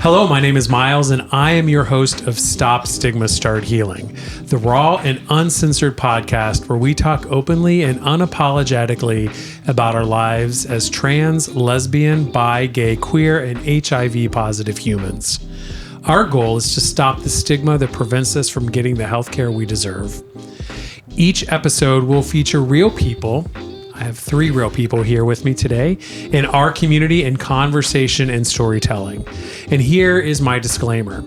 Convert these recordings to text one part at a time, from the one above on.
Hello, my name is Miles, and I am your host of Stop Stigma, Start Healing, the raw and uncensored podcast where we talk openly and unapologetically about our lives as trans, lesbian, bi, gay, queer, and HIV positive humans. Our goal is to stop the stigma that prevents us from getting the healthcare we deserve. Each episode will feature real people. I have 3 real people here with me today in our community in conversation and storytelling. And here is my disclaimer.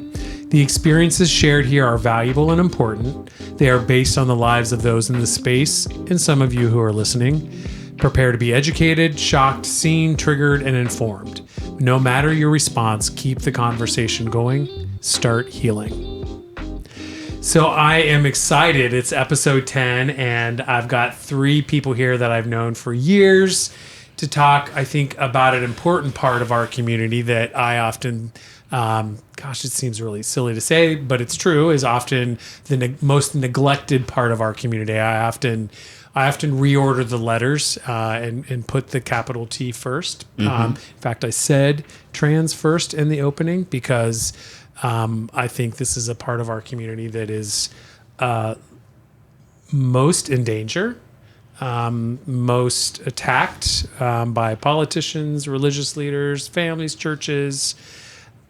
The experiences shared here are valuable and important. They are based on the lives of those in the space and some of you who are listening. Prepare to be educated, shocked, seen, triggered, and informed. No matter your response, keep the conversation going. Start healing. So I am excited. It's episode 10, and I've got 3 people here that I've known for years to talk, I think, about an important part of our community that I often, it seems really silly to say, but it's true, is often the most neglected part of our community. I often reorder the letters and put the capital T first. In fact, I said trans first in the opening because I think this is a part of our community that is most in danger, most attacked by politicians, religious leaders, families, churches,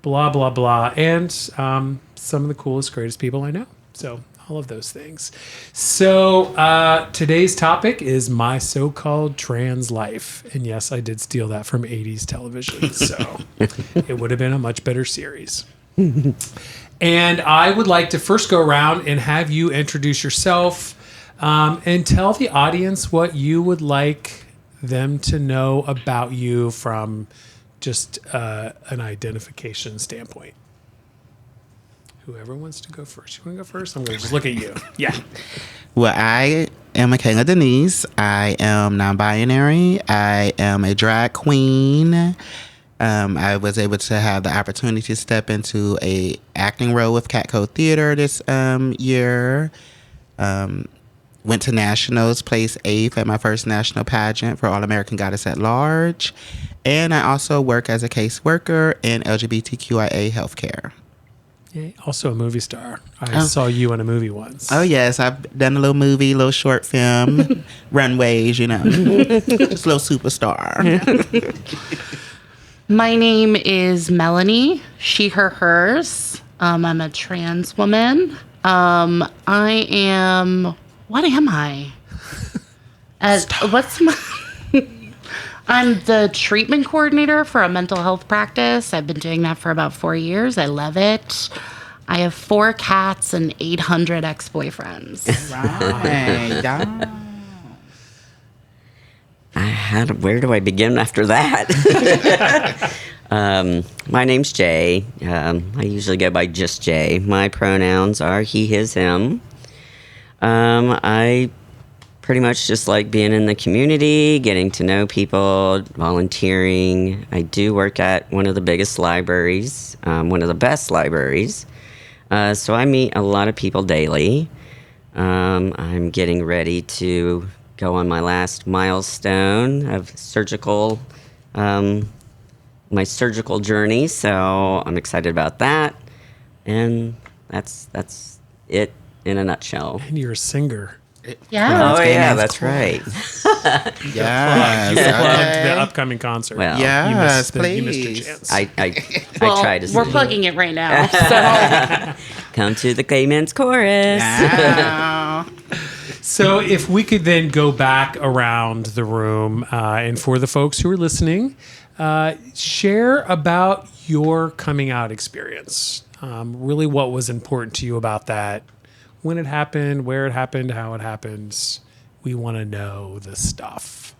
blah, blah, blah, and some of the coolest, greatest people I know. So all of those things. So today's topic is my so-called trans life. And yes, I did steal that from 80s television. So it would have been a much better series. And I would like to first go around and have you introduce yourself and tell the audience what you would like them to know about you from just an identification standpoint. Whoever wants to go first. You want to go first? I'm going to just look at you. Yeah. Well, I am Michaela Denise. I am non-binary. I am a drag queen. I was able to have the opportunity to step into a acting role with Catco Theater this year. Went to nationals, placed 8th at my first national pageant for All American Goddess at Large. And I also work as a caseworker in LGBTQIA healthcare. Yeah, also a movie star. I saw you in a movie once. Oh, yes. I've done a little movie, little short film, runways, just a little superstar. My name is Melanie, she, her, hers. I'm a trans woman. What am I? I'm the treatment coordinator for a mental health practice. I've been doing that for about 4 years. I love it. I have 4 cats and 800 ex-boyfriends. Right. Where do I begin after that? My name's Jay. I usually go by just Jay. My pronouns are he, his, him. I pretty much just like being in the community, getting to know people, volunteering. I do work at one of the biggest libraries, one of the best libraries. So I meet a lot of people daily. I'm getting ready to go on my last milestone of my surgical journey. So I'm excited about that. And that's it in a nutshell. And you're a singer. Yeah. Oh, yeah, that's right. Yes. Plugged the upcoming concert. Well, Yes, You please. missed your chance. I try to We're sing. plugging it right now. So. Come to the Gay Men's Chorus. Yeah. So if we could then go back around the room, and for the folks who are listening, share about your coming out experience. Really what was important to you about that, when it happened, where it happened, how it happens. We want to know the stuff.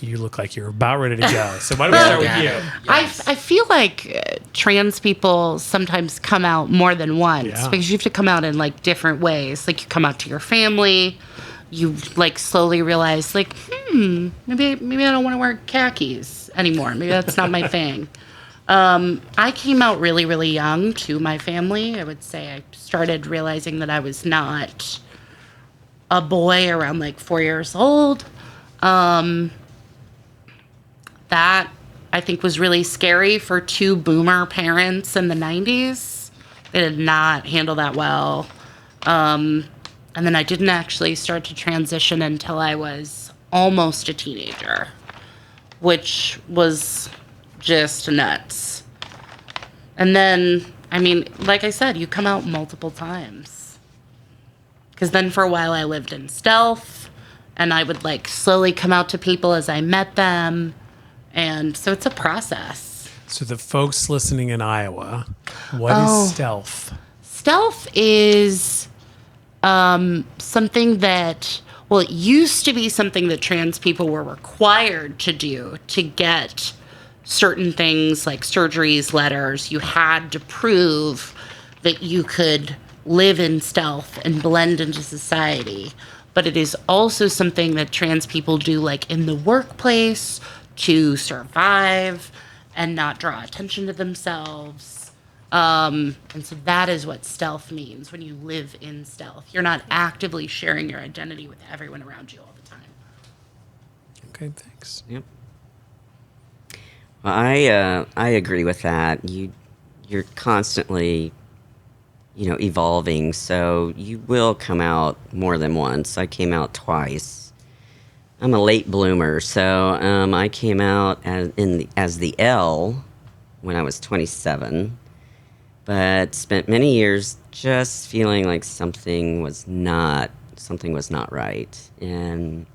You look like you're about ready to go. So why don't we start with you? I feel like trans people sometimes come out more than once because you have to come out in like different ways. Like you come out to your family, you like slowly realize like, maybe I don't want to wear khakis anymore. Maybe that's not my thing. I came out really, really young to my family. I would say I started realizing that I was not a boy around like 4 years old. That I think was really scary for two boomer parents in the 90s. They did not handle that well. And then I didn't actually start to transition until I was almost a teenager, which was just nuts. And then, I mean, like I said, you come out multiple times. Because then for a while I lived in stealth, and I would like slowly come out to people as I met them. And so it's a process. So the folks listening in Iowa, what is stealth? Stealth is something that, well, it used to be something that trans people were required to do to get certain things like surgeries, letters. You had to prove that you could live in stealth and blend into society. But it is also something that trans people do like in the workplace to survive and not draw attention to themselves. And so that is what stealth means when you live in stealth. You're not actively sharing your identity with everyone around you all the time. Okay, thanks. Yep. Well, I agree with that. You're constantly, evolving, so you will come out more than once. I came out twice. I'm a late bloomer, so I came out as the L when I was 27, but spent many years just feeling like something was not right, and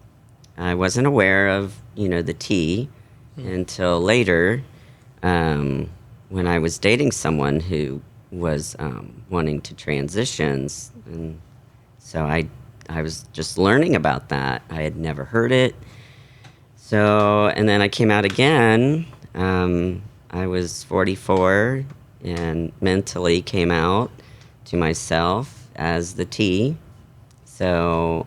I wasn't aware of the T until later, when I was dating someone who was wanting to transitions, and so I was just learning about that. I had never heard it. So, and then I came out again. I was 44 and mentally came out to myself as the T. So,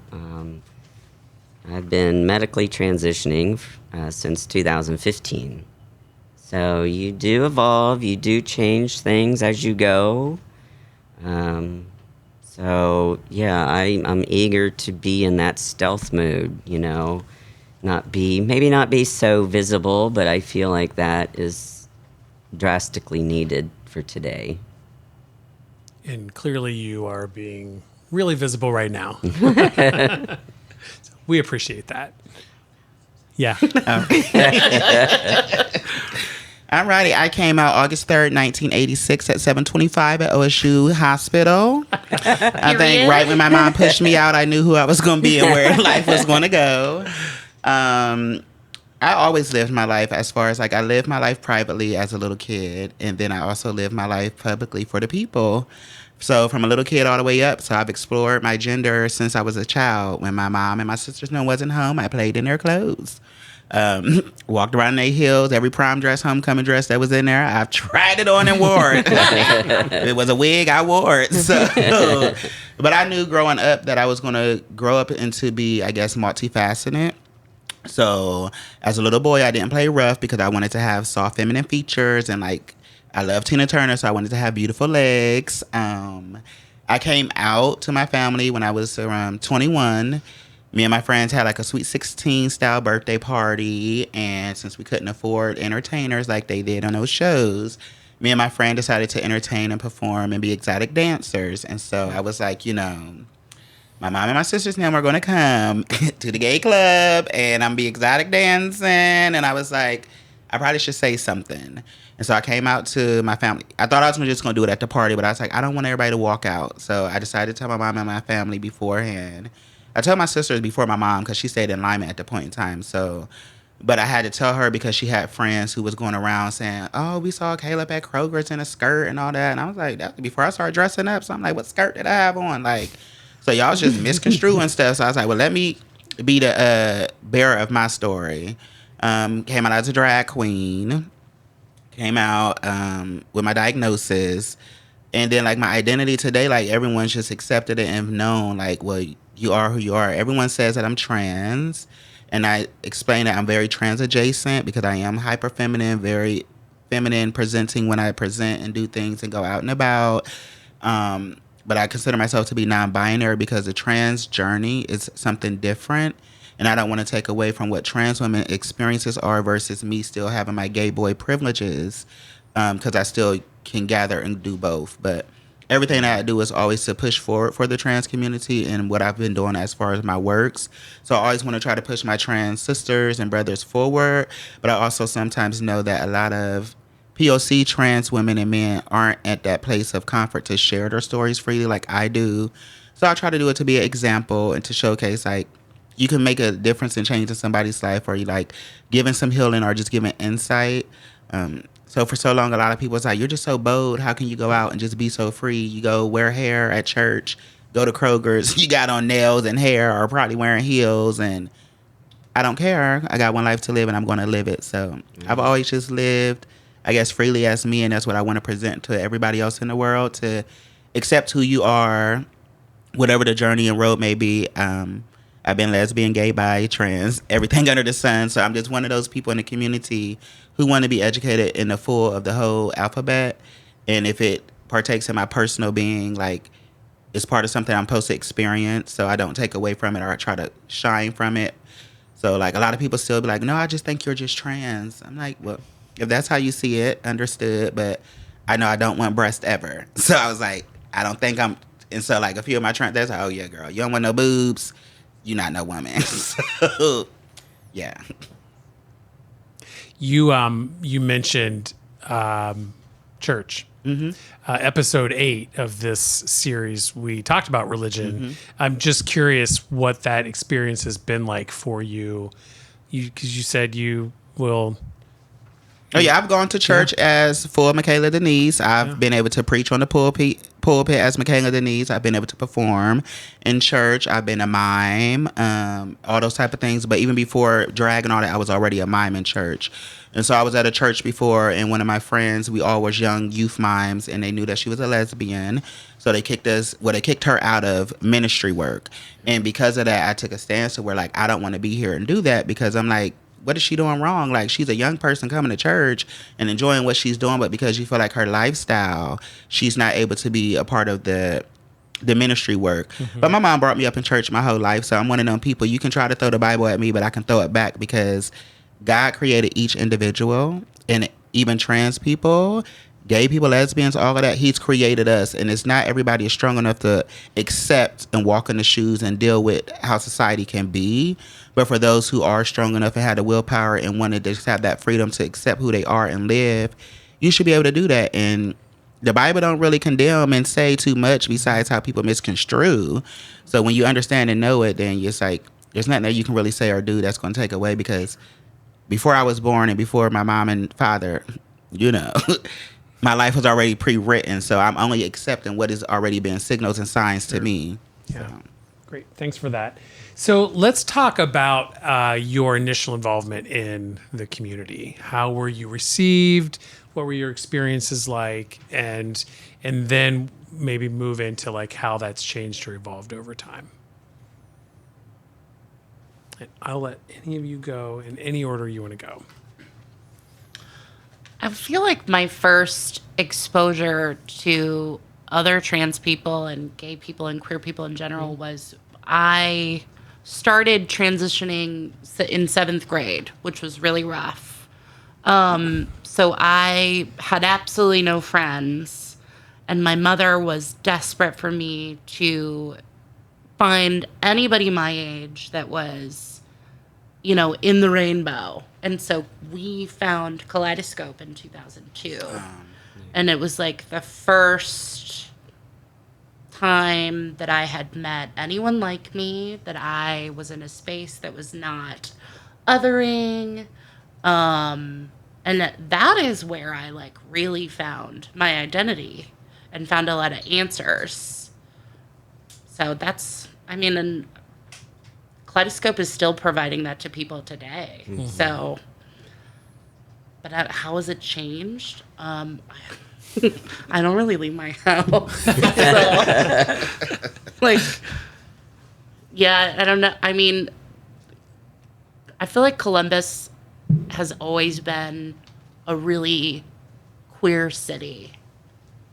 I've been medically transitioning since 2015. So you do evolve, you do change things as you go. So yeah, I'm eager to be in that stealth mood, maybe not be so visible, but I feel like that is drastically needed for today. And clearly you are being really visible right now. So we appreciate that. Yeah. Alrighty, I came out August 3rd, 1986 at 725 at OSU Hospital. I think right when my mom pushed me out, I knew who I was going to be and where life was going to go. I always lived my life as far as like I lived my life privately as a little kid, and then I also lived my life publicly for the people. So from a little kid all the way up, so I've explored my gender since I was a child. When my mom and my sisters wasn't home, I played in their clothes. Walked around in their heels, every prom dress, homecoming dress that was in there. I've tried it on and wore it. If it was a wig, I wore it. So, but I knew growing up that I was going to grow up into be, I guess, multifaceted. So as a little boy, I didn't play rough because I wanted to have soft feminine features, and like I love Tina Turner, so I wanted to have beautiful legs. I came out to my family when I was around 21. Me and my friends had like a Sweet 16 style birthday party, and since we couldn't afford entertainers like they did on those shows, me and my friend decided to entertain and perform and be exotic dancers. And so I was like, my mom and my sisters now are going to come to the gay club and I'm be exotic dancing. And I was like, I probably should say something. And so I came out to my family. I thought I was just going to do it at the party, but I was like, I don't want everybody to walk out. So I decided to tell my mom and my family beforehand. I told my sisters before my mom because she stayed in Lyman at the point in time. So, but I had to tell her because she had friends who was going around saying, "Oh, we saw Caleb at Kroger's in a skirt and all that." And I was like, that was before I started dressing up. So I'm like, what skirt did I have on? Like, so y'all was just misconstruing stuff. So I was like, well, let me be the bearer of my story. Came out as a drag queen. Came out with my diagnosis. And then like my identity today, like everyone's just accepted it and known like, well, you are who you are. Everyone says that I'm trans, and I explain that I'm very trans adjacent because I am hyper feminine, very feminine presenting when I present and do things and go out and about. But I consider myself to be non-binary because the trans journey is something different. And I don't want to take away from what trans women experiences are versus me still having my gay boy privileges, because I still can gather and do both. But everything that I do is always to push forward for the trans community and what I've been doing as far as my works. So I always want to try to push my trans sisters and brothers forward. But I also sometimes know that a lot of POC trans women and men aren't at that place of comfort to share their stories freely like I do. So I try to do it to be an example and to showcase, like, you can make a difference and change in somebody's life, or you like giving some healing or just giving insight. So for so long, a lot of people was like, you're just so bold. How can you go out and just be so free? You go wear hair at church, go to Kroger's, you got on nails and hair, or probably wearing heels. And I don't care. I got one life to live and I'm going to live it. So I've always just lived, I guess, freely as me. And that's what I want to present to everybody else in the world, to accept who you are, whatever the journey and road may be. I've been lesbian, gay, bi, trans, everything under the sun. So I'm just one of those people in the community who want to be educated in the full of the whole alphabet. And if it partakes in my personal being, like, it's part of something I'm supposed to experience, so I don't take away from it or I try to shine from it. So, like, a lot of people still be like, no, I just think you're just trans. I'm like, well, if that's how you see it, understood. But I know I don't want breast ever. So I was like, I don't think I'm. And so, like, a few of my trans, that's like, oh, yeah, girl, you don't want no boobs. You're not no woman. So, yeah. You mentioned church. Episode 8 of this series, we talked about religion. I'm just curious what that experience has been like for you. Because you said you will. Oh yeah, I've gone to church as full Michaela Denise. I've been able to preach on the pulpit as Michaela Denise. I've been able to perform in church. I've been a mime, all those type of things. But even before drag and all that, I was already a mime in church. And so I was at a church before, and one of my friends, we all was young youth mimes, and they knew that she was a lesbian. So they kicked her out of ministry work. And because of that, I took a stance to where, like, I don't want to be here and do that, because I'm like, what is she doing wrong? Like, she's a young person coming to church and enjoying what she's doing, but because you feel like her lifestyle, she's not able to be a part of the ministry work. But my mom brought me up in church my whole life, so I'm one of them people, you can try to throw the Bible at me, but I can throw it back, because God created each individual, and even trans people, gay people, lesbians, all of that. He's created us, and it's not everybody is strong enough to accept and walk in the shoes and deal with how society can be. But for those who are strong enough and have the willpower and want to just have that freedom to accept who they are and live, you should be able to do that. And the Bible don't really condemn and say too much besides how people misconstrue. So when you understand and know it, then it's like, there's nothing that you can really say or do that's going to take away, because before I was born and before my mom and father, my life was already pre-written. So I'm only accepting what has already been signals and signs to me. Yeah. So. Great. Thanks for that. So let's talk about your initial involvement in the community. How were you received? What were your experiences like? And then maybe move into like how that's changed or evolved over time. And I'll let any of you go in any order you want to go. I feel like my first exposure to other trans people and gay people and queer people in general was I started transitioning in 7th grade, which was really rough. So I had absolutely no friends, and my mother was desperate for me to find anybody my age that was, in the rainbow. And so we found Kaleidoscope in 2002. And it was like the first time that I had met anyone like me, that I was in a space that was not othering. And that is where I like really found my identity and found a lot of answers. So and Kaleidoscope is still providing that to people today. Mm-hmm. So, but how has it changed? I don't really leave my house. So, I don't know. I mean, I feel like Columbus has always been a really queer city.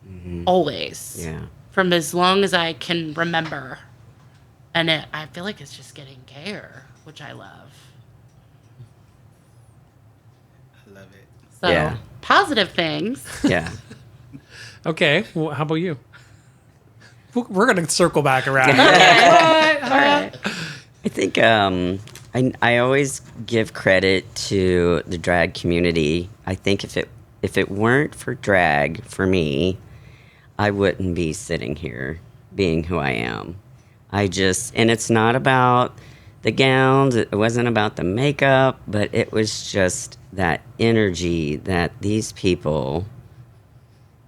Mm-hmm. Always. Yeah. From as long as I can remember. And I feel like it's just getting gayer, which I love. I love it. So, Yeah. positive things. Yeah. Okay. Well, how about you? We're going to circle back around. Okay. All right. I think I always give credit to the drag community. I think if it weren't for drag for me, I wouldn't be sitting here being who I am. And it's not about the gowns, it wasn't about the makeup, but it was just that energy that these people,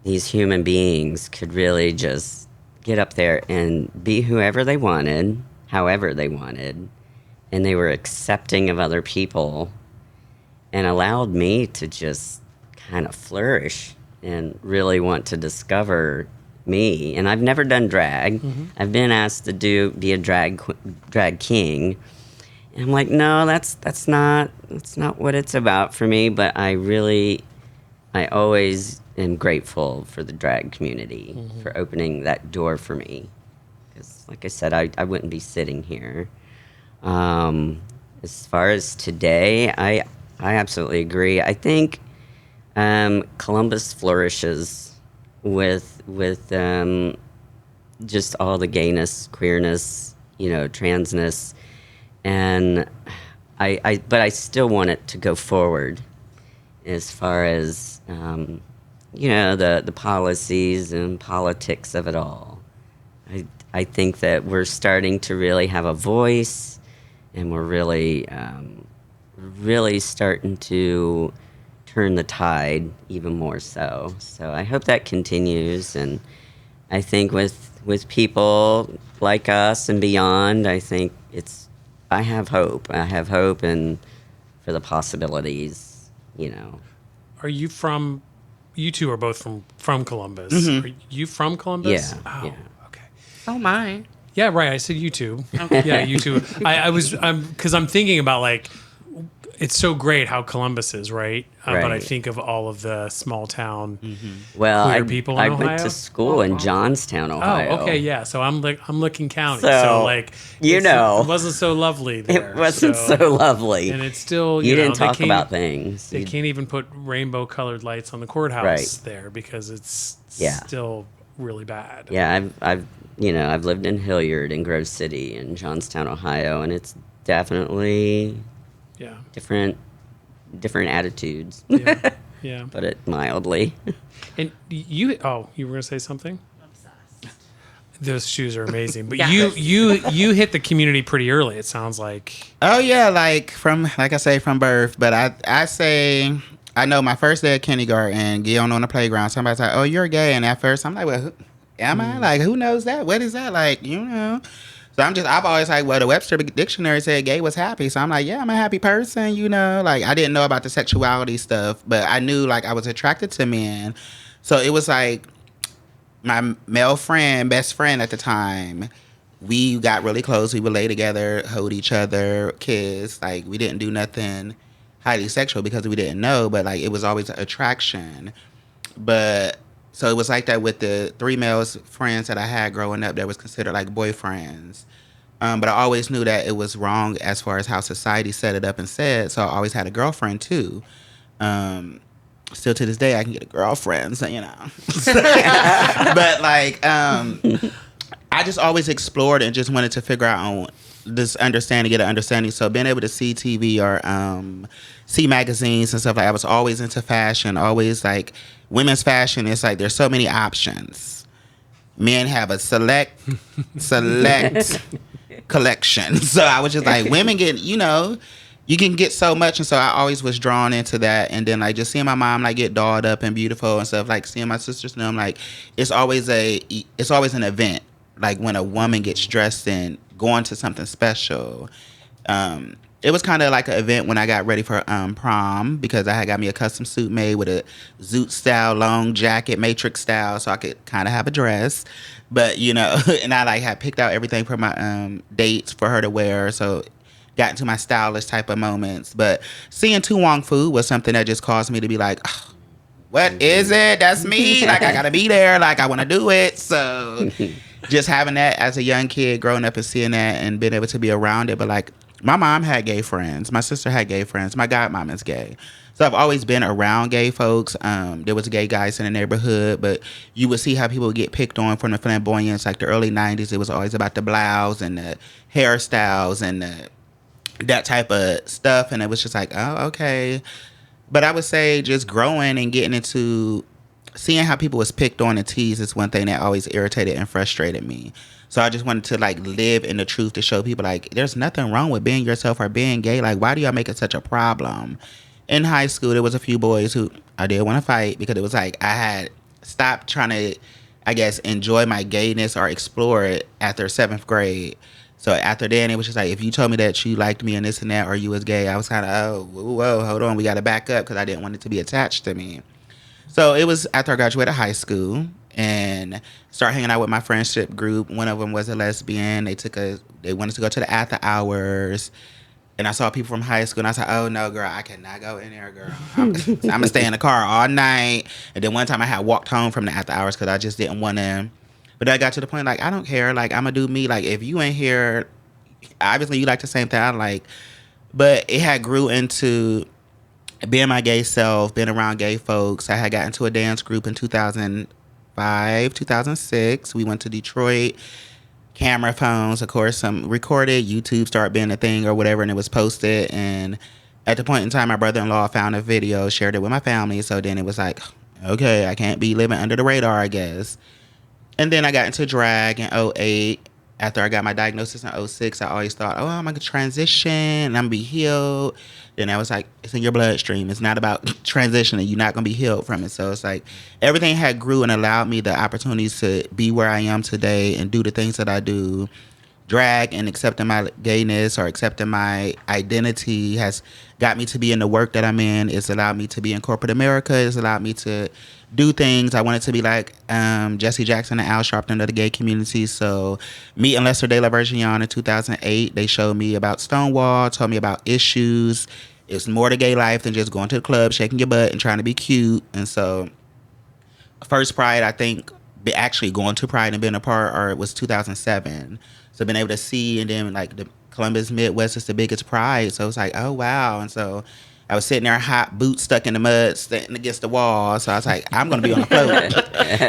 these human beings could really just get up there and be whoever they wanted, however they wanted, and they were accepting of other people and allowed me to just kind of flourish and really want to discover me. And I've never done drag. I've been asked to be a drag king. And I'm like, no, that's not what it's about for me. But I always am grateful for the drag community for opening that door for me. Because, like I said, I wouldn't be sitting here. As far as today, I absolutely agree. I think Columbus flourishes with just all the gayness, queerness, transness, and but I still want it to go forward as far as the policies and politics of it all. I think that we're starting to really have a voice, and we're really starting to turn the tide even more so. So I hope that continues, and I think with people like us and beyond, I think I have hope. I have hope and for the possibilities, Are you from? You two are both from Columbus. Are you from Columbus? Yeah. Oh, Yeah. okay. Oh, my. Yeah, right. I said you two. Okay. Yeah, you two. Because I'm thinking about it's so great how Columbus is, right? But I Right. think of all of the small town. Well, Queer people in I Ohio? went to school in Johnstown, Ohio. Oh, okay, yeah. So I'm Licking County. So, it wasn't so lovely there. It wasn't so lovely. And it's still You didn't they talk can't- about things. They can't even put rainbow colored lights on the courthouse Right. there because it's Yeah. still really bad. Yeah, I've lived in Hilliard and Grove City and Johnstown, Ohio, and it's definitely Yeah. different attitudes. Yeah. Yeah. Put it mildly. And you were going to say something? Those shoes are amazing. But Yeah. you hit the community pretty early, it sounds like. Oh yeah, like I say, from birth. But I say, I know my first day at kindergarten, getting on the playground, somebody's like, "Oh, you're gay," and at first I'm like, "Well, am I? Like, who knows that? What is that? Like, So I've always like, well, the Webster Dictionary said gay was happy. So I'm like, yeah, I'm a happy person, Like, I didn't know about the sexuality stuff, but I knew like I was attracted to men. So it was like my male friend, best friend at the time, we got really close. We would lay together, hold each other, kiss. Like, we didn't do nothing highly sexual because we didn't know, but like it was always an attraction. But so it was like that with the three male friends that I had growing up that was considered like boyfriends. But I always knew that it was wrong as far as how society set it up and said. So I always had a girlfriend too. Still to this day, I can get a girlfriend, so But like, I just always explored and just wanted to figure out on this understanding, get an understanding. So being able to see TV or see magazines and stuff like that, I was always into fashion, always like women's fashion. It's like there's so many options. Men have a select collection. So I was just like, women get, you can get so much. And so I always was drawn into that. And then like just seeing my mom like get dolled up and beautiful and stuff, like seeing my sisters and them, like it's always an event. Like when a woman gets dressed and going to something special. It was kind of like an event when I got ready for prom, because I had got me a custom suit made with a zoot style long jacket, matrix style, so I could kind of have a dress. But and I like had picked out everything for my dates for her to wear, so got into my stylish type of moments. But seeing Tu Wong Fu was something that just caused me to be like, oh, what is it? That's me. Like I gotta be there. Like I want to do it. So just having that as a young kid, growing up and seeing that and being able to be around it. But like, my mom had gay friends. My sister had gay friends. My godmom is gay. So I've always been around gay folks. There was gay guys in the neighborhood, but you would see how people would get picked on from the flamboyance. Like the early 90s, it was always about the blouse and the hairstyles and that type of stuff. And it was just like, oh, okay. But I would say just growing and getting into seeing how people was picked on and teased is one thing that always irritated and frustrated me. So I just wanted to like live in the truth to show people like there's nothing wrong with being yourself or being gay. Like, why do y'all make it such a problem? In high school, there was a few boys who I did want to fight because it was like I had stopped trying to, I guess, enjoy my gayness or explore it after 7th grade. So after then, it was just like, if you told me that you liked me and this and that, or you was gay, I was kind of, oh, whoa, hold on, we got to back up because I didn't want it to be attached to me. So it was after I graduated high school and started hanging out with my friendship group. One of them was a lesbian. They wanted to go to the after hours. And I saw people from high school, and I said, oh, no, girl, I cannot go in there, girl. I'm going to stay in the car all night. And then one time I had walked home from the after hours because I just didn't want to. But I got to the point, like, I don't care. Like, I'm going to do me. Like, if you ain't here, obviously you like the same thing I like. But it had grew into being my gay self, being around gay folks. I had got into a dance group in 2005, 2006. We went to Detroit. Camera phones, of course, some recorded. YouTube started being a thing or whatever, and it was posted. And at the point in time, my brother-in-law found a video, shared it with my family. So then it was like, okay, I can't be living under the radar, I guess. And then I got into drag in 2008. After I got my diagnosis in 2006, I always thought, oh, I'm going to transition and I'm going to be healed. Then I was like, it's in your bloodstream. It's not about transitioning. You're not going to be healed from it. So it's like everything had grew and allowed me the opportunities to be where I am today and do the things that I do. Drag and accepting my gayness or accepting my identity has got me to be in the work that I'm in. It's allowed me to be in corporate America. It's allowed me to do things. I wanted to be like Jesse Jackson and Al Sharpton of the gay community. So meeting Lester De La Virgin in 2008, they showed me about Stonewall, told me about issues. It's more to gay life than just going to the club, shaking your butt, and trying to be cute. And so first Pride, I think, actually going to Pride and being a part, or it was 2007. So being able to see, and then like the Columbus Midwest is the biggest Pride. So it's like, oh, wow. And so I was sitting there, hot, boots stuck in the mud, standing against the wall. So I was like, I'm going to be on a float.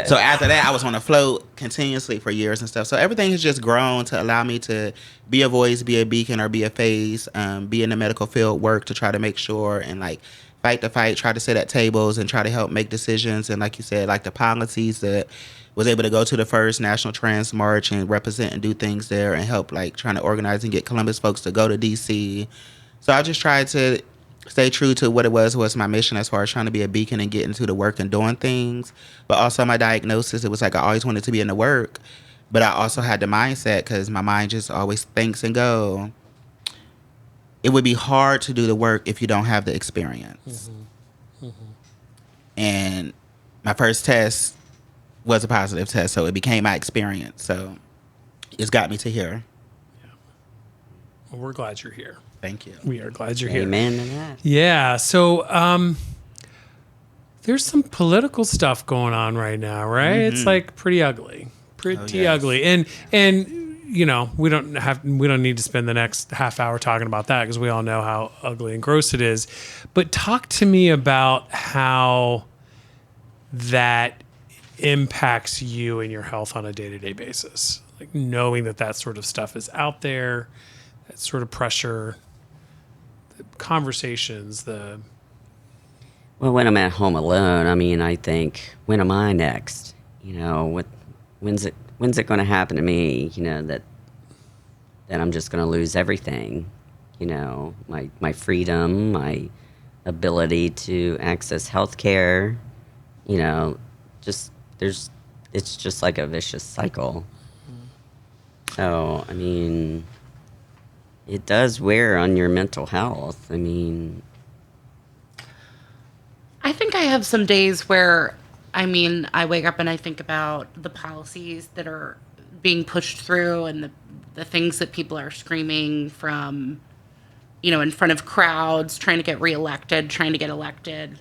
So after that, I was on a float continuously for years and stuff. So everything has just grown to allow me to be a voice, be a beacon, or be a face, be in the medical field, work to try to make sure and like fight the fight, try to sit at tables and try to help make decisions. And like you said, like the policies that was able to go to the first National Trans March and represent and do things there and help like trying to organize and get Columbus folks to go to DC. So I just tried to stay true to what it was my mission as far as trying to be a beacon and get into the work and doing things. But also my diagnosis, it was like I always wanted to be in the work, but I also had the mindset because my mind just always thinks and go, it would be hard to do the work if you don't have the experience. Mm-hmm. Mm-hmm. And my first test was a positive test, so it became my experience. So it's got me to here. Yeah. Well, we're glad you're here. Thank you. We are glad you're here. Amen to that. Yeah. So there's some political stuff going on right now, right? Mm-hmm. It's like pretty ugly. Ugly. And you know, we don't need to spend the next half hour talking about that because we all know how ugly and gross it is. But talk to me about how that impacts you and your health on a day-to-day basis. Like knowing that sort of stuff is out there, that sort of pressure, the conversations, Well, when I'm at home alone, I mean, I think, when am I next? You know, when's it going to happen to me? You know, that I'm just going to lose everything. You know, my freedom, my ability to access healthcare. You know, it's just like a vicious cycle. So, I mean, it does wear on your mental health. I mean, I think I have some days where, I mean, I wake up and I think about the policies that are being pushed through and the things that people are screaming from, you know, in front of crowds, trying to get reelected, trying to get elected.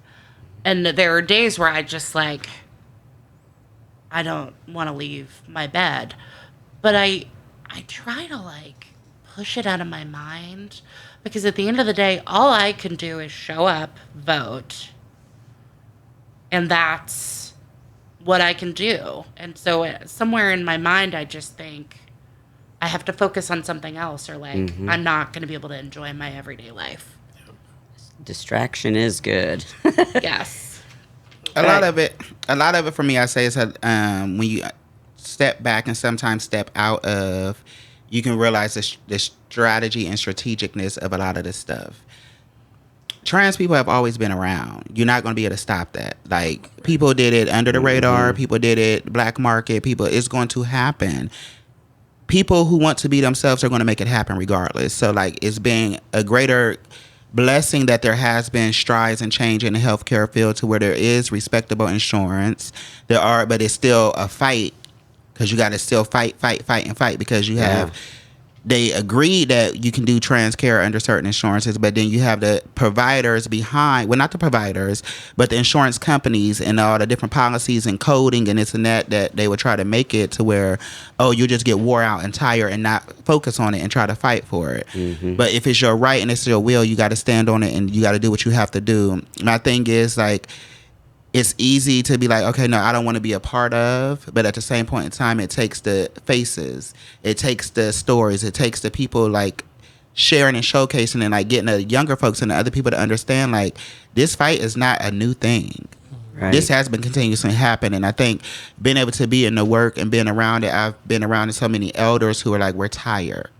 And there are days where I just like, I don't want to leave my bed. But I try to like push it out of my mind because at the end of the day, all I can do is show up, vote, and that's what I can do. And so somewhere in my mind, I just think I have to focus on something else, or like I'm not going to be able to enjoy my everyday life. Distraction is good. Yes. A lot of it for me, I say, is that when you step back and sometimes step out of, you can realize the strategy and strategicness of a lot of this stuff. Trans people have always been around. You're not going to be able to stop that. Like, people did it under the radar. People did it black market. It's going to happen. People who want to be themselves are going to make it happen regardless. So, like, it's been a greater blessing that there has been strides and change in the healthcare field to where there is respectable insurance. But it's still a fight, because you got to still fight, because you have, they agreed that you can do trans care under certain insurances, but then you have the providers behind, well, not the providers, but the insurance companies and all the different policies and coding and this and that they would try to make it to where, oh, you just get wore out and tired and not focus on it and try to fight for it. But if it's your right and it's your will, you got to stand on it and you got to do what you have to do. My thing is, like, it's easy to be like, okay, no, I don't want to be a part of. But at the same point in time, it takes the faces. It takes the stories. It takes the people, like, sharing and showcasing and, like, getting the younger folks and the other people to understand, like, this fight is not a new thing. Right. This has been continuously happening. And I think being able to be in the work and being around it, I've been around so many elders who are like, we're tired.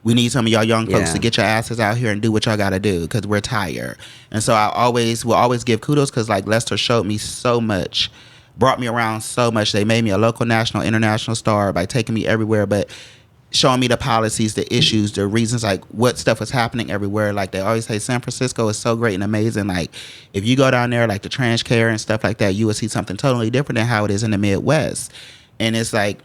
We need some of y'all young folks to get your asses out here and do what y'all got to do, because we're tired. And so I will always give kudos, because, like, Lester showed me so much, brought me around so much. They made me a local, national, international star by taking me everywhere, but showing me the policies, the issues, the reasons, like, what stuff was happening everywhere. Like, they always say San Francisco is so great and amazing. Like, if you go down there, like the trans care and stuff like that, you will see something totally different than how it is in the Midwest. And it's like,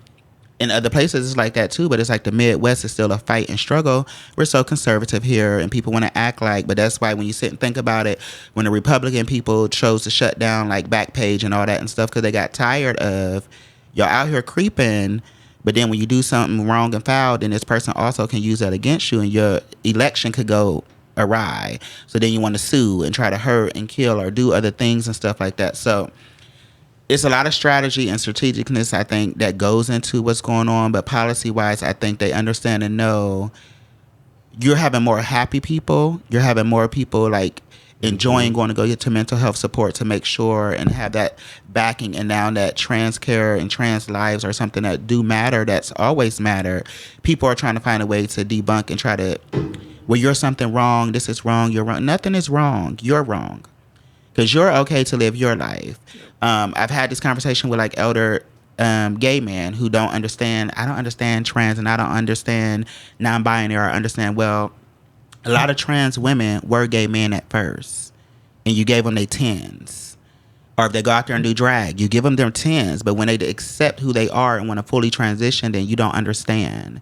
in other places it's like that too, but it's like the Midwest is still a fight and struggle. We're so conservative here and people want to act like, but that's why when you sit and think about it, when the Republican people chose to shut down, like, Backpage and all that and stuff, because they got tired of y'all out here creeping, but then when you do something wrong and foul, then this person also can use that against you and your election could go awry. So then you want to sue and try to hurt and kill or do other things and stuff like that. So it's a lot of strategy and strategicness, I think, that goes into what's going on. But policy-wise, I think they understand and know you're having more happy people. You're having more people, like, enjoying going to go get to mental health support to make sure and have that backing. And now that trans care and trans lives are something that do matter, that's always mattered, people are trying to find a way to debunk and try to, well, you're something wrong. This is wrong. You're wrong. Nothing is wrong. You're wrong. Because you're okay to live your life. I've had this conversation with, like, elder gay men who don't understand. I don't understand trans and I don't understand non-binary. I understand, well, a lot of trans women were gay men at first. And you gave them their 10s. Or if they go out there and do drag, you give them their 10s. But when they accept who they are and want to fully transition, then you don't understand.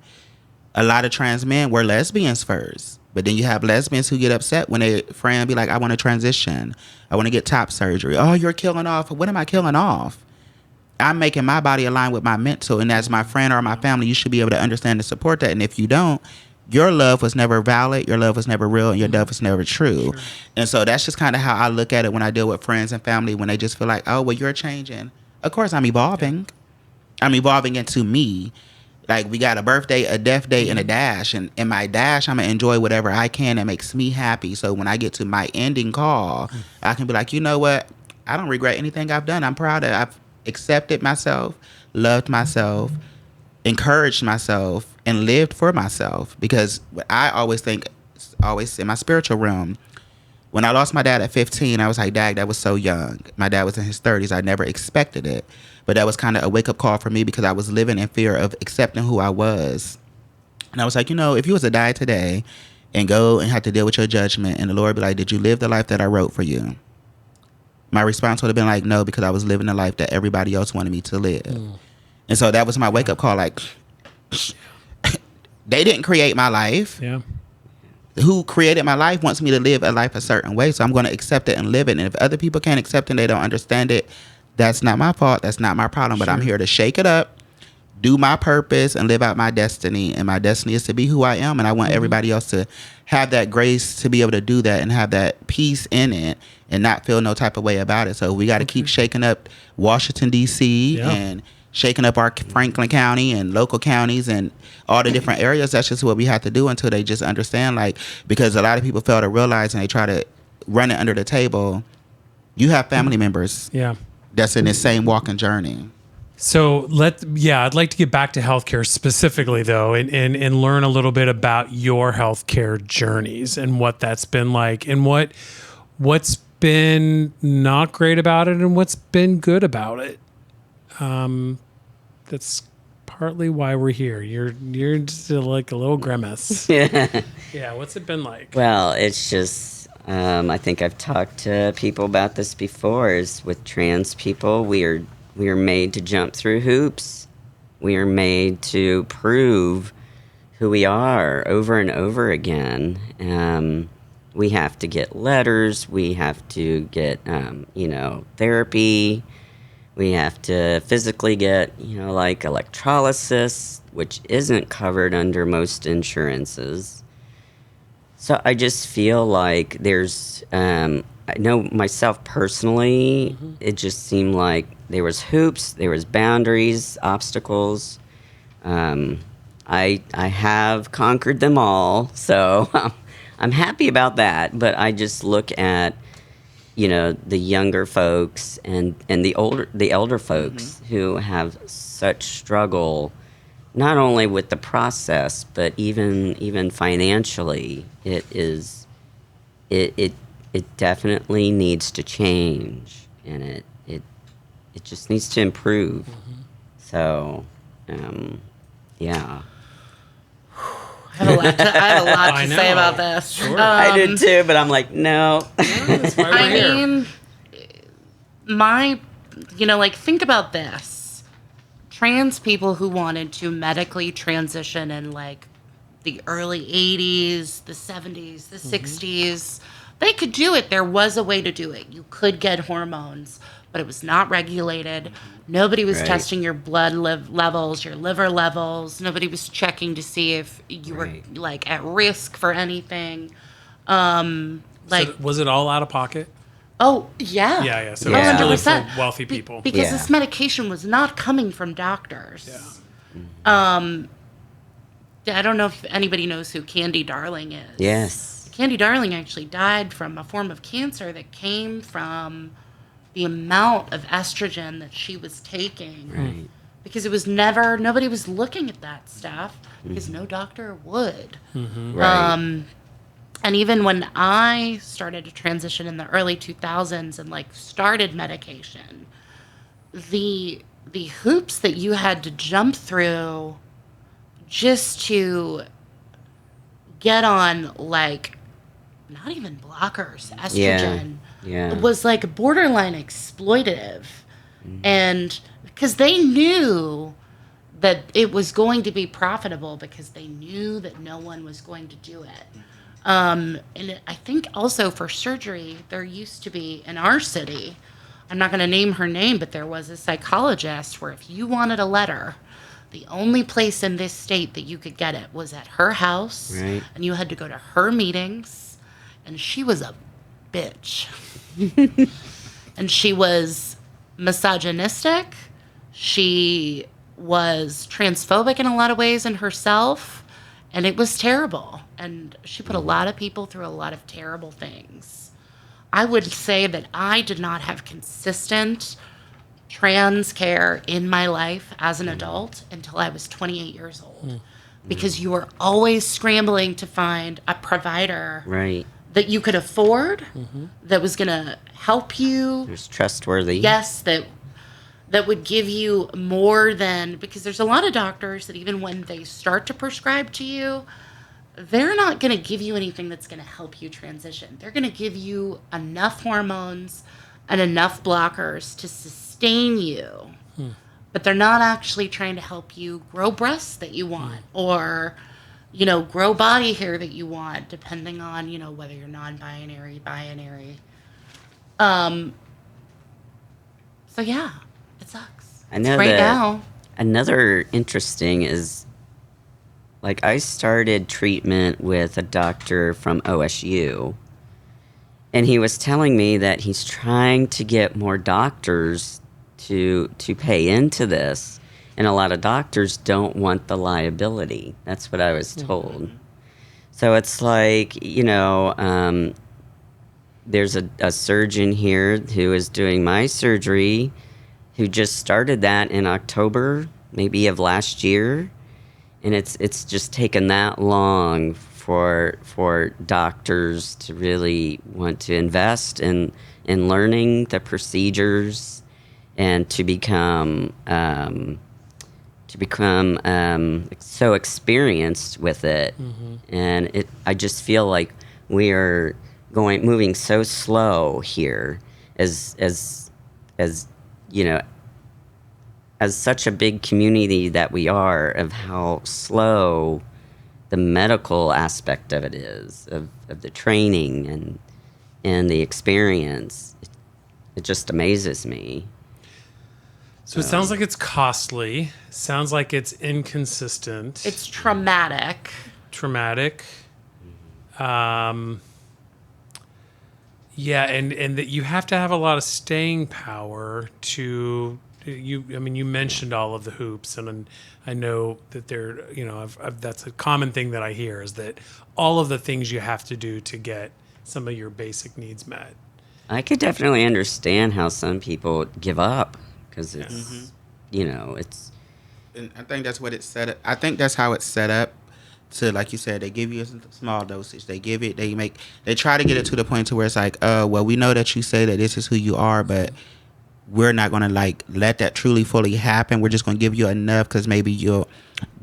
A lot of trans men were lesbians first. But then you have lesbians who get upset when a friend be like, I want to transition. I want to get top surgery. Oh, you're killing off. What am I killing off? I'm making my body align with my mental. And as my friend or my family, you should be able to understand and support that. And if you don't, your love was never valid. Your love was never real. And your love was never true. Sure. And so that's just kind of how I look at it when I deal with friends and family, when they just feel like, oh, well, you're changing. Of course, I'm evolving. I'm evolving into me. Like, we got a birthday, a death day, and a dash. And in my dash, I'm going to enjoy whatever I can that makes me happy. So when I get to my ending call, I can be like, you know what? I don't regret anything I've done. I'm proud of it. I've accepted myself, loved myself, encouraged myself, and lived for myself. Because I always think, always in my spiritual realm, when I lost my dad at 15, I was like, Dad, that was so young. My dad was in his 30s. I never expected it. But that was kind of a wake-up call for me because I was living in fear of accepting who I was. And I was like, you know, if you was to die today and go and have to deal with your judgment, and the Lord be like, did you live the life that I wrote for you? My response would have been like, no, because I was living the life that everybody else wanted me to live. And so that was my wake-up call. Like, they didn't create my life. Yeah. Who created my life wants me to live a life a certain way, so I'm going to accept it and live it. And if other people can't accept it and they don't understand it, that's not my fault. That's not my problem. But I'm here to shake it up, do my purpose and live out my destiny. And my destiny is to be who I am. And I want everybody else to have that grace to be able to do that and have that peace in it and not feel no type of way about it. So we got to keep shaking up Washington, D.C. and shaking up our Franklin County and local counties and all the different areas. That's just what we have to do until they just understand, like, because a lot of people fail to realize and they try to run it under the table. You have family members that's in the same walking journey. So I'd like to get back to healthcare specifically though, and learn a little bit about your healthcare journeys and what that's been like and what's been not great about it and what's been good about it. That's partly why we're here. You're just like a little grimace. Yeah. What's it been like? Well, it's just, I think I've talked to people about this before, is with trans people, we are made to jump through hoops. We are made to prove who we are over and over again. We have to get letters. We have to get, therapy. We have to physically get, like electrolysis, which isn't covered under most insurances. So I just feel like there's, I know myself personally, it just seemed like there was hoops, there was boundaries, obstacles. I have conquered them all, so I'm happy about that. But I just look at, the younger folks and the elder folks who have such struggle, not only with the process, but even financially. It definitely needs to change, and it just needs to improve. So, yeah. I have a lot to say about this. Sure. I did too, but I'm like, no. That's why we're here. Think about this. Trans people who wanted to medically transition in like the early 80s, the 70s, the 60s, they could do it. There was a way to do it. You could get hormones, but it was not regulated. Nobody was testing your blood levels, your liver levels. Nobody was checking to see if you were like at risk for anything. So was it all out of pocket? Oh, yeah. Yeah. So it was really for wealthy people. Because this medication was not coming from doctors. Yeah. I don't know if anybody knows who Candy Darling is. Yes. Candy Darling actually died from a form of cancer that came from the amount of estrogen that she was taking. Right. Because it was nobody was looking at that stuff because no doctor would. Right. And even when I started to transition in the early 2000s and like started medication, the hoops that you had to jump through just to get on, like, not even blockers, estrogen, was like borderline exploitative. And because they knew that it was going to be profitable because they knew that no one was going to do it. And I think also for surgery, there used to be in our city, I'm not going to name her name, but there was a psychologist where if you wanted a letter, the only place in this state that you could get it was at her house, and you had to go to her meetings, and she was a bitch. And she was misogynistic. She was transphobic in a lot of ways in herself, and it was terrible. And she put a lot of people through a lot of terrible things. I would say that I did not have consistent trans care in my life as an adult until I was 28 years old. Because you were always scrambling to find a provider that you could afford, that was going to help you. Who's trustworthy. Yes, that would give you more than, because there's a lot of doctors that even when they start to prescribe to you, they're not going to give you anything that's going to help you transition. They're going to give you enough hormones and enough blockers to sustain you. But they're not actually trying to help you grow breasts that you want or, grow body hair that you want, depending on, whether you're non-binary, binary. So yeah, it sucks. I know right now. Another interesting is, like, I started treatment with a doctor from OSU, and he was telling me that he's trying to get more doctors to pay into this, and a lot of doctors don't want the liability. That's what I was told. So it's like, there's a surgeon here who is doing my surgery, who just started that in October, maybe of last year, and it's just taken that long for doctors to really want to invest in learning the procedures and to become so experienced with it. And I just feel like we are moving so slow here as as such a big community that we are, of how slow the medical aspect of it is, of the training and the experience. It just amazes me. So it sounds like it's costly. Sounds like it's inconsistent. It's traumatic. Yeah, and that you have to have a lot of staying power to you. I mean, you mentioned all of the hoops, and I know that they're, that's a common thing that I hear, is that all of the things you have to do to get some of your basic needs met. I could definitely understand how some people give up, because it's, it's. And I think that's what it's set up. I think that's how it's set up. To, like you said, they give you a small dosage. They try to get it to the point to where it's like, well, we know that you say that this is who you are, but we're not going to let that truly fully happen. We're just going to give you enough because maybe you'll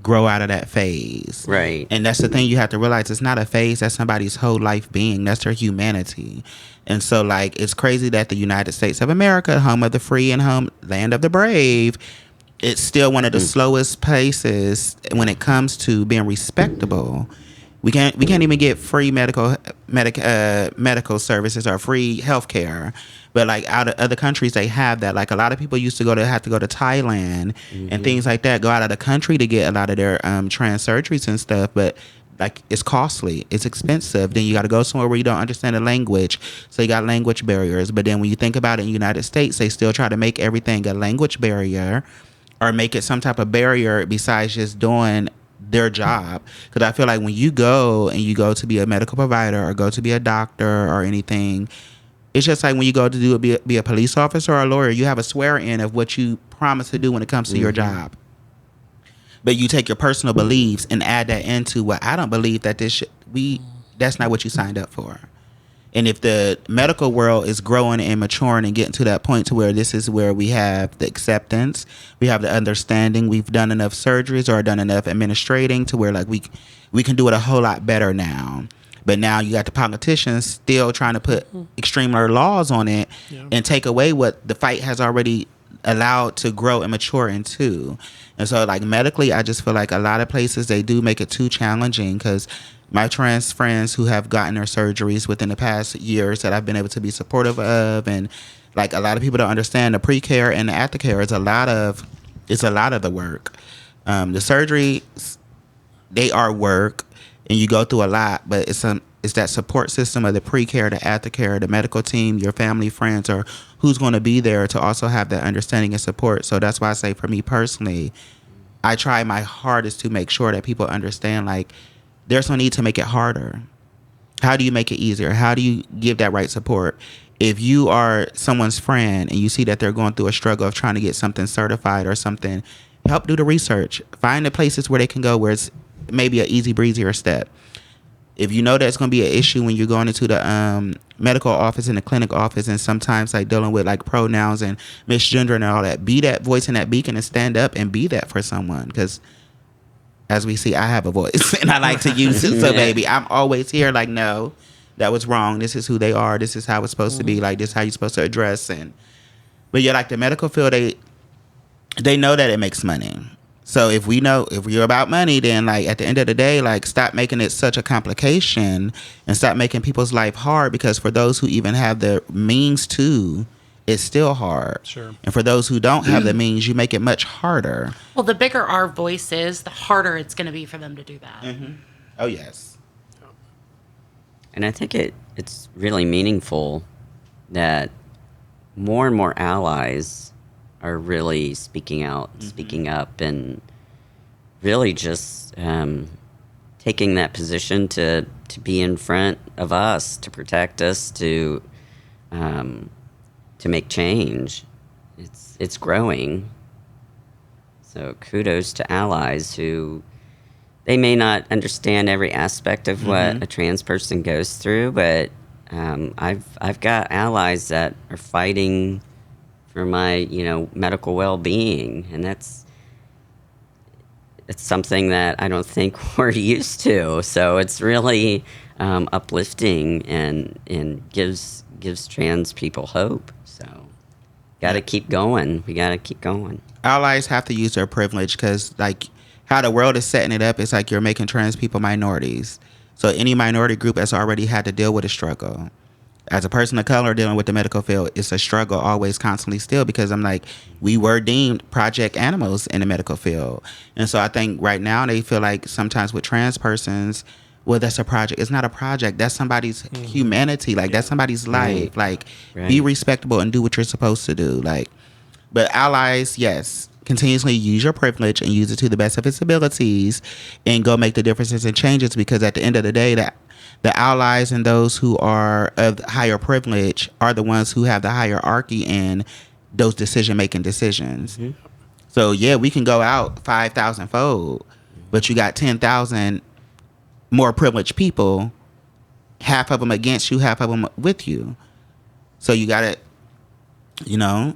grow out of that phase. Right. And that's the thing you have to realize. It's not a phase. That's somebody's whole life being. That's their humanity. And so, it's crazy that the United States of America, home of the free and land of the brave, it's still one of the slowest places when it comes to being respectable. We can't even get free medical services or free healthcare. But out of other countries, they have that. A lot of people used to have to go to Thailand and things like that, go out of the country to get a lot of their trans surgeries and stuff. But it's costly, it's expensive. Then you got to go somewhere where you don't understand the language, so you got language barriers. But then when you think about it, in the United States, they still try to make everything a language barrier, or make it some type of barrier besides just doing their job. Because I feel like when you go to be a medical provider or go to be a doctor or anything, it's just like when you go to be a police officer or a lawyer, you have a swear in of what you promise to do when it comes to your job. But you take your personal beliefs and add that into, well, I don't believe that that's not what you signed up for. And if the medical world is growing and maturing and getting to that point to where this is where we have the acceptance, we have the understanding, we've done enough surgeries or done enough administrating to where we can do it a whole lot better now. But now you got the politicians still trying to put extremer laws on it and take away what the fight has already allowed to grow and mature into. And so medically, I just feel like a lot of places, they do make it too challenging, because my trans friends who have gotten their surgeries within the past years that I've been able to be supportive of, and a lot of people don't understand the pre-care and the aftercare is a lot of the work. The surgeries, they are work, and you go through a lot, but it's that support system of the pre-care, the aftercare, the medical team, your family, friends, or who's going to be there to also have that understanding and support. So that's why I say, for me personally, I try my hardest to make sure that people understand, there's no need to make it harder. How do you make it easier? How do you give that right support? If you are someone's friend and you see that they're going through a struggle of trying to get something certified or something, help do the research. Find the places where they can go where it's maybe an easy breezier step. If you know that's going to be an issue when you're going into the medical office and the clinic office, and sometimes dealing with pronouns and misgender and all that, be that voice and that beacon and stand up and be that for someone. Because as we see, I have a voice and I like to use it. So baby, I'm always here no, that was wrong. This is who they are. This is how it's supposed to be. This is how you're supposed to address. But yeah, the medical field, they know that it makes money. So if you're about money, then at the end of the day, stop making it such a complication and stop making people's life hard, because for those who even have the means to it's still hard. Sure. And for those who don't have the means, you make it much harder. Well, the bigger our voice is, the harder it's going to be for them to do that. Mm-hmm. Oh, yes. And I think it's really meaningful that more and more allies are really speaking out, speaking up, and really just taking that position to be in front of us, to protect us, to make change. It's growing. So kudos to allies who, they may not understand every aspect of what a trans person goes through, but I've got allies that are fighting for my medical well-being, and it's something that I don't think we're used to. So it's really uplifting and gives trans people hope. So got to keep going. We got to keep going. Allies have to use their privilege because, like, how the world is setting it up, it's like you're making trans people minorities. So any minority group that's already had to deal with a struggle. As a person of color dealing with the medical field, it's a struggle always, constantly still, because I'm like, we were deemed project animals in the medical field. And so I think right now they feel like sometimes with trans persons, well, that's a project. It's not a project. That's somebody's humanity. Like, that's somebody's life. Like, be respectable and do what you're supposed to do. Like, but allies, yes, continuously use your privilege and use it to the best of its abilities and go make the differences and changes, because at the end of the day, that the allies and those who are of higher privilege are the ones who have the hierarchy in those decision-making decisions. So, yeah, we can go out 5,000-fold, but you got 10,000 more privileged people, half of them against you, half of them with you. So you got to,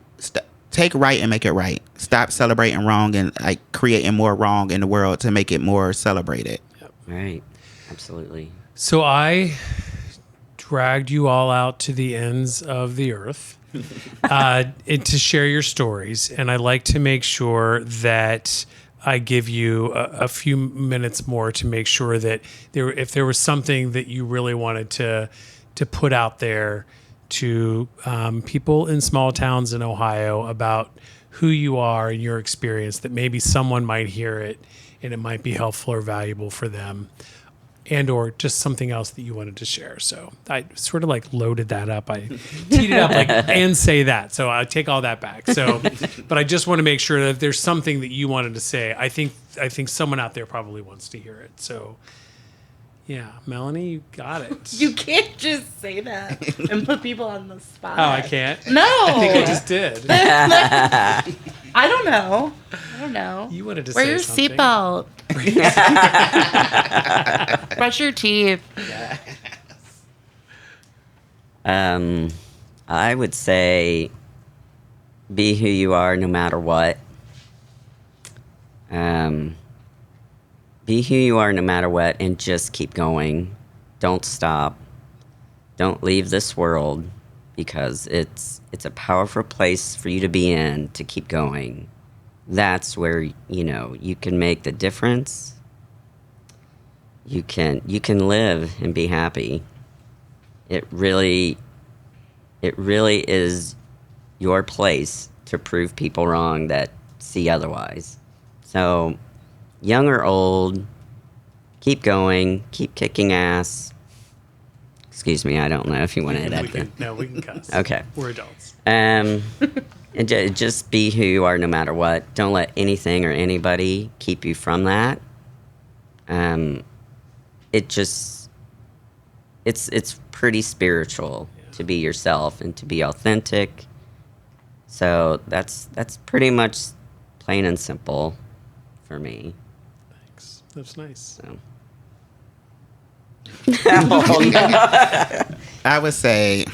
take right and make it right. Stop celebrating wrong and like creating more wrong in the world to make it more celebrated. Yep. Right. Absolutely. So I dragged you all out to the ends of the earth and to share your stories. And I like to make sure that I give you a few minutes more to make sure that if there was something that you really wanted to put out there to people in small towns in Ohio about who you are and your experience, that maybe someone might hear it and it might be helpful or valuable for them, and or just something else that you wanted to share. So I sort of like loaded that up. I teed it up like, and say that. So I take all that back. So, but I just want to make sure that if there's something that you wanted to say, I think someone out there probably wants to hear it. So yeah, Melanie, you got it. You can't just say that and put people on the spot. Oh, I can't? No. I think I just did. I don't know. You wanted to Wear say your something. seatbelt. Brush your teeth. I would say be who you are no matter what. Be who you are no matter what, and just keep going. Don't stop. Don't leave this world, because it's a powerful place for you to be in, to keep going. That's where, you can make the difference. You can live and be happy. It really is your place to prove people wrong that see otherwise. So, young or old, keep going, keep kicking ass. Excuse me, I don't know if you want to edit that. No, we can cuss. Okay. We're adults. And just be who you are no matter what. Don't let anything or anybody keep you from that. It's pretty spiritual to be yourself and to be authentic. So that's pretty much plain and simple for me. Thanks. That's nice. So. I would say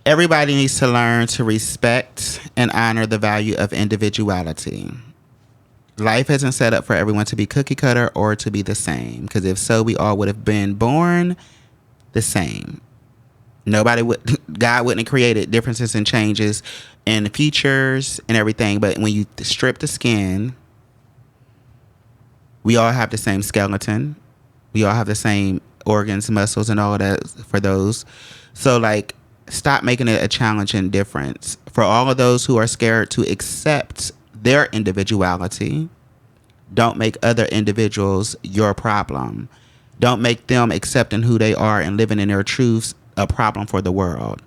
everybody needs to learn to respect and honor the value of individuality. Life isn't set up for everyone to be cookie cutter or to be the same, because if so, we all would have been born the same. God wouldn't have created differences and changes and features and everything, but when you strip the skin, we all have the same skeleton. We all have the same organs, muscles, and all of that for those. So, like, stop making it a challenge and difference. For all of those who are scared to accept their individuality, don't make other individuals your problem. Don't make them accepting who they are and living in their truths a problem for the world.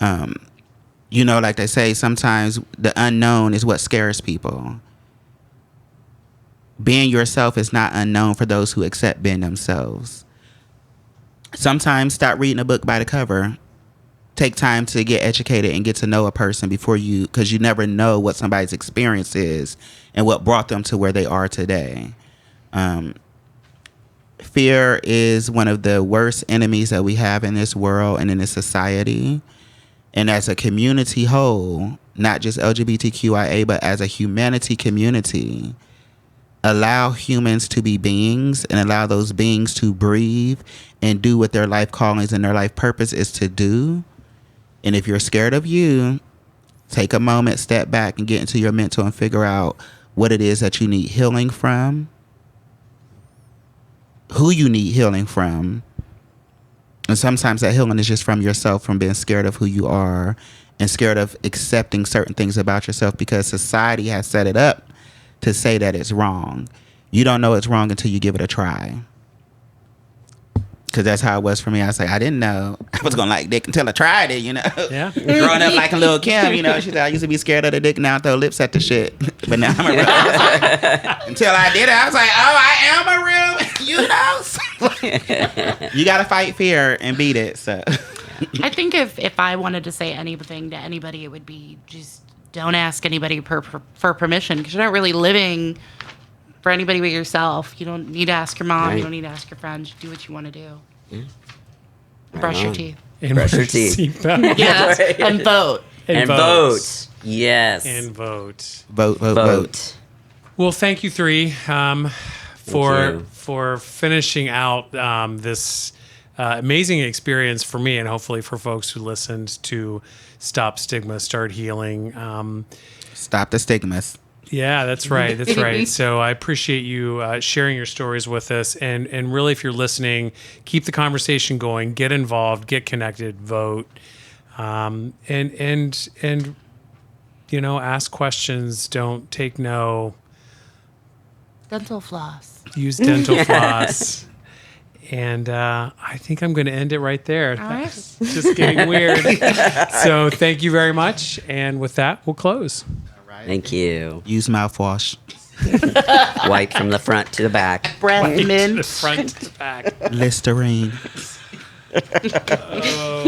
Like they say, sometimes the unknown is what scares people. Being yourself is not unknown for those who accept being themselves. Sometimes stop reading a book by the cover. Take time to get educated and get to know a person because you never know what somebody's experience is and what brought them to where they are today. Fear is one of the worst enemies that we have in this world and in this society. And as a community whole, not just LGBTQIA, but as a humanity community, allow humans to be beings and allow those beings to breathe and do what their life callings and their life purpose is to do. And if you're scared of you, take a moment, step back, and get into your mental and figure out what it is that you need healing from, who you need healing from. And sometimes that healing is just from yourself, from being scared of who you are and scared of accepting certain things about yourself because society has set it up to say that it's wrong. You don't know it's wrong until you give it a try. Because that's how it was for me. I was like, I didn't know I was going to like dick until I tried it, Yeah. Growing up like a little Kim, she said, I used to be scared of the dick, now I throw lips at the shit. But now I'm a real. Until I did it, I was like, oh, I am a real, You got to fight fear and beat it, so. I think if I wanted to say anything to anybody, it would be just don't ask anybody for permission because you're not really living for anybody but yourself. You don't need to ask your mom. Right. You don't need to ask your friends. Do what you want to do. Yeah. Brush your teeth. And Brush your teeth. Yeah. And vote. And vote. Yes. And vote. Vote. Well, thank you three you. for finishing out this amazing experience for me and hopefully for folks who listened to Stop Stigma, Start Healing. Stop the stigmas. Yeah, that's right. That's right. So I appreciate you sharing your stories with us. And really, if you're listening, keep the conversation going, get involved, get connected, vote, and ask questions. Don't take no. Dental floss. Use dental floss. And I think I'm going to end it right there. All right. That's just getting weird. So thank you very much. And with that, we'll close. Thank you. Use mouthwash. Wipe from the front to the back. Breath mint. The front to the back. Listerine. Oh.